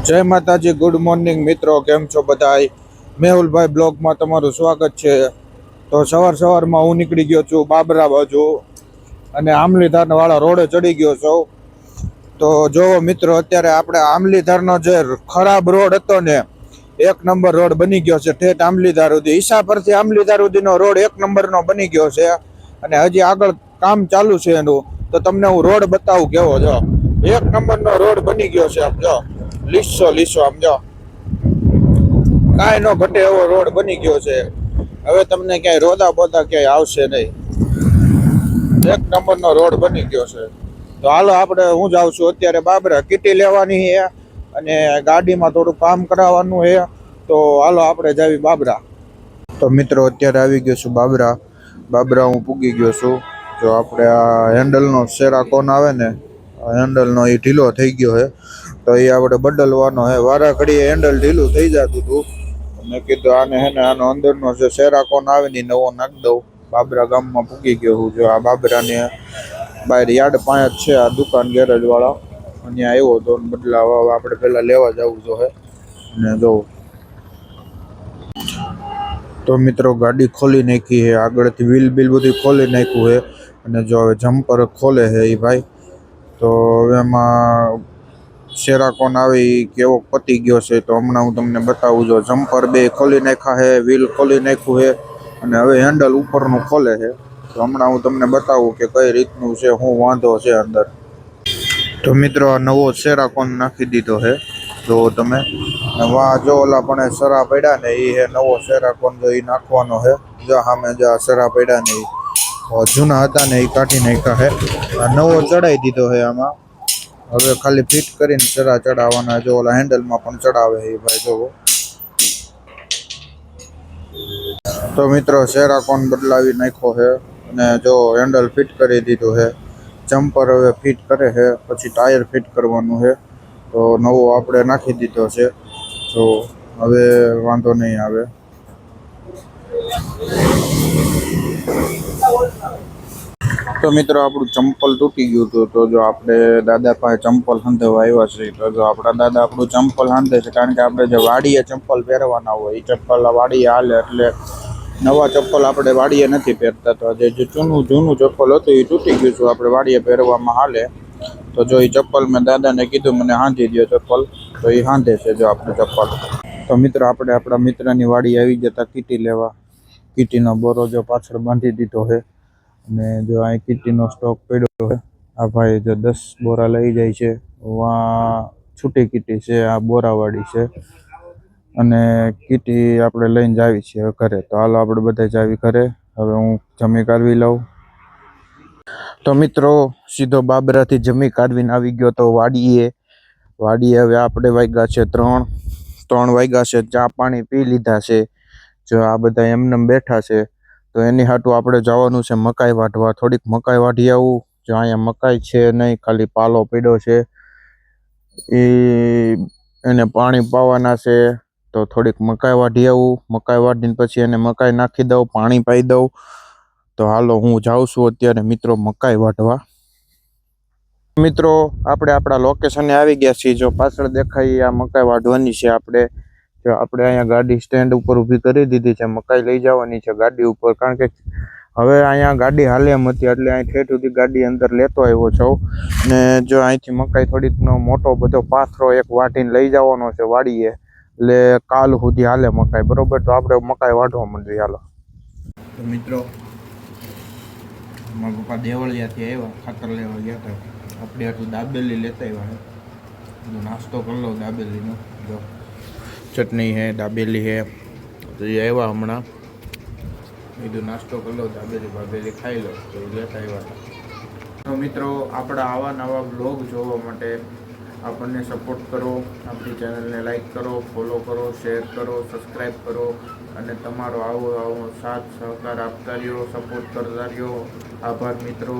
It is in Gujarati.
જય માતાજી, ગુડ મોર્નિંગ મિત્રો, કેમ છો બધાય? મેહુલભાઈ બ્લોગમાં તમારું સ્વાગત છે. તો સવારમાં હું નીકળી ગયો છું બાબરા બાજુ અને આમલીધાર વાળા રોડે ચડી ગયો છું. તો જોવો મિત્રો, અત્યારે આપણે આમલીધારનો જે ખરાબ રોડ હતો ને, 1 નંબર રોડ બની ગયો છે. ઠેઠ આમલીધાર સુધી, ઈસા પરથી આમલીધાર સુધીનો રોડ 1 નંબરનો બની ગયો છે. અને હજી આગળ કામ ચાલુ છે એનું, તો તમને હું રોડ બતાવું કેવો. જો 1 નંબરનો રોડ બની ગયો છે. આમ જો લીસો આમ જો કાંઈ નો ઘટે એવો રોડ બની ગયો છે. હવે તમને ક્યાંય રોદા બોદા ક્યાંય આવશે નહીં. 1 નંબરનો રોડ બની ગયો છે. તો હાલો, આપણે હું જાઉં છું અત્યારે બાબરા, કીટી લેવાની છે અને ગાડીમાં થોડું કામ કરાવવાનું છે. તો હાલો આપણે જાવી બાબરા. તો મિત્રો, અત્યારે આવી ગયો છું બાબરા હું પૂગી ગયો છું. જો આપણે આ હેન્ડલનો સેરાકોન આવે ને, હેન્ડલનો એ ઢીલો થઈ ગયો છે, તો એ આપણે બદલવાનો છે. વારા ઘડીએ હેન્ડલ ઢીલું થઈ જતું હતું. મેં કીધું આને હે ને આનો અંદરનો જે સેરાકોન આવે ને નવો નાખી દઉં. બાબરા ગામમાં પૂગી ગયો હું. જો આ બાબરાને બહાર યાર્ડ પાંચ છે આ દુકાન ગેરેજ વાળા, અને આવ્યો હતો બદલાવા. આપણે પહેલાં લેવા જવું જોઈએ. અને જો તો મિત્રો, ગાડી ખોલી નાખી છે, આગળથી વ્હીલ બિલ બધું ખોલી નાખ્યું છે. અને જો હવે જમ્પર ખોલે છે એ ભાઈ. તો હવે એમાં સેરાકોન આવે એ કેવો પતી ગયો છે, તો હમણાં હું તમને બતાવું. જો જમ્પર બે ખોલી નાખ્યા છે, વ્હીલ ખોલી નાખ્યું છે, અને હવે હેન્ડલ ઉપરનું ખોલે છે. તો હમણાં હું તમને બતાવું કે કઈ રીતનું છે, શું વાંધો છે અંદર. તો મિત્રો, આ નવો સેરાકોન નાખી દીધો છે. જો તમે વાહ, જો ઓલા પણ સરા પડ્યા ને એ હે નવો સેરાકોન. જો એ નાખવાનો છે. જો સામે જો સરા પડ્યા ને જૂના હતા ને એ કાઢી નાખ્યા છે. નવો ચડાવી દીધો છે આમાં. હવે ખાલી ફિટ કરીને સરા ચડાવવાના. જો ઓલા હેન્ડલમાં પણ ચડાવે છે ભાઈ. જોવો તો મિત્રો, સેરાકોન બદલાવી નાખ્યો છે અને જો હેન્ડલ ફિટ કરી દીધું છે. જમ્પર હવે ફિટ કરે છે, પછી ટાયર ફિટ કરવાનું છે. તો નવો આપણે નાખી દીધો છે. તો હવે વાંધો નહીં આવે. તો મિત્રો, આપણું ચંપલ તૂટી ગયું હતું. તો જો આપણે દાદા પાસે ચંપલ હાંધવા આવ્યા છે. તો જો આપણા દાદા આપણું ચંપલ હાંધે છે, કારણ કે આપણે જે વાડીએ ચંપલ પહેરવાના હોય એ ચંપલ વાડીએ હાલે. એટલે નવા ચપ્પલ આપણે વાડીએ નથી પહેરતા. તો જે જૂનું ચપ્પલ હતું એ તૂટી ગયું હતું, આપણે વાડીએ પહેરવામાં હાલે. તો જો એ ચપ્પલ મેં દાદાને કીધું મને હાંધી દો ચપ્પલ, તો એ હાંધે છે જો આપણું ચપ્પલ. તો મિત્રો, આપણે આપણા મિત્રની વાડી આવી જતા કીટી લેવા. કીટીનો બોરો જો પાછળ બાંધી દીધો છે. અને જો અહીં કીટીનો સ્ટોક પડ્યો છે. આ ભાઈ જો 10 બોરા લઈ જાય છે. આ છૂટી કીટી છે, આ બોરાવાળી છે. અને કીટી આપણે લઈને જાવી છીએ ઘરે. તો હાલો આપણે બધા જાવી ઘરે. હવે હું જમી કાઢવી લઉં. તો મિત્રો, સીધો બાબરાથી જમી કાઢવીને આવી ગયો તો વાડીએ. હવે આપણે વાગ્યા છે 3 વાગ્યા છે. ચા પાણી પી લીધા છે. જો આ બધા એમને બેઠા છે. તો એની હાટું આપણે જવાનું છે મકાઈ વાઢવા. થોડીક મકાઈ વાઢી આવું. જો અહીંયા મકાઈ છે નહીં, ખાલી પાલો પડ્યો છે. એને પાણી પાવાના છે. તો થોડીક મકાઈ વાઢી આવું. મકાઈ વાઢીને પછી એને મકાઈ નાખી દઉં, પાણી પાઈ દઉં. તો હાલો, હું જાઉં છું અત્યારે મિત્રો મકાઈ વાઢવા. મિત્રો, આપણે આપણા લોકેશને આવી ગયા છીએ. જો પાછળ દેખાય આ મકાઈ વાઢવાની છે આપણે. જો આપણે અહીંયા ગાડી સ્ટેન્ડ ઉપર ઊભી કરી દીધી છે. મકાઈ લઈ જવાની છે ગાડી ઉપર, કારણ કે હવે અહીંયા ગાડી હાલે એમ હતી, એટલે અહીં ઠેઠ સુધી ગાડી અંદર લેતો આવ્યો છું. ને જો અહીંથી મકાઈ થોડીકનો મોટો બધો પાથરો એક વાટીને લઈ જવાનો છે વાડીએ. એટલે કાલ સુધી હાલે મકાઈ, બરોબર. તો આપણે મકાઈ વાઢવા માંડીએ. હાલો. તો મિત્રો, મારા પપ્પા દેવળિયાથી આવ્યા, ખાતર લેવા ગયા હતા. આપણે આટલું દાબેલી લેતા આવ્યા છે. નાસ્તો કરી લો દાબેલીનો. જો ચટણી છે, દાબેલી છે. તો એ આવ્યા હમણાં, બીજું નાસ્તો કરી લો, દાબેલી ખાઈ લો. તો એ લેતા આવ્યા હતા. તો મિત્રો, આપણા આવા નવા બ્લોગ જોવા માટે આપણને સપોર્ટ કરો. આપણી ચેનલને લાઈક કરો, ફોલો કરો, શેર કરો, સબસ્ક્રાઈબ કરો. અને તમારો આવો સાથ સહકાર આપતા રહ્યો, સપોર્ટ કરતા રહ્યો. આભાર મિત્રો.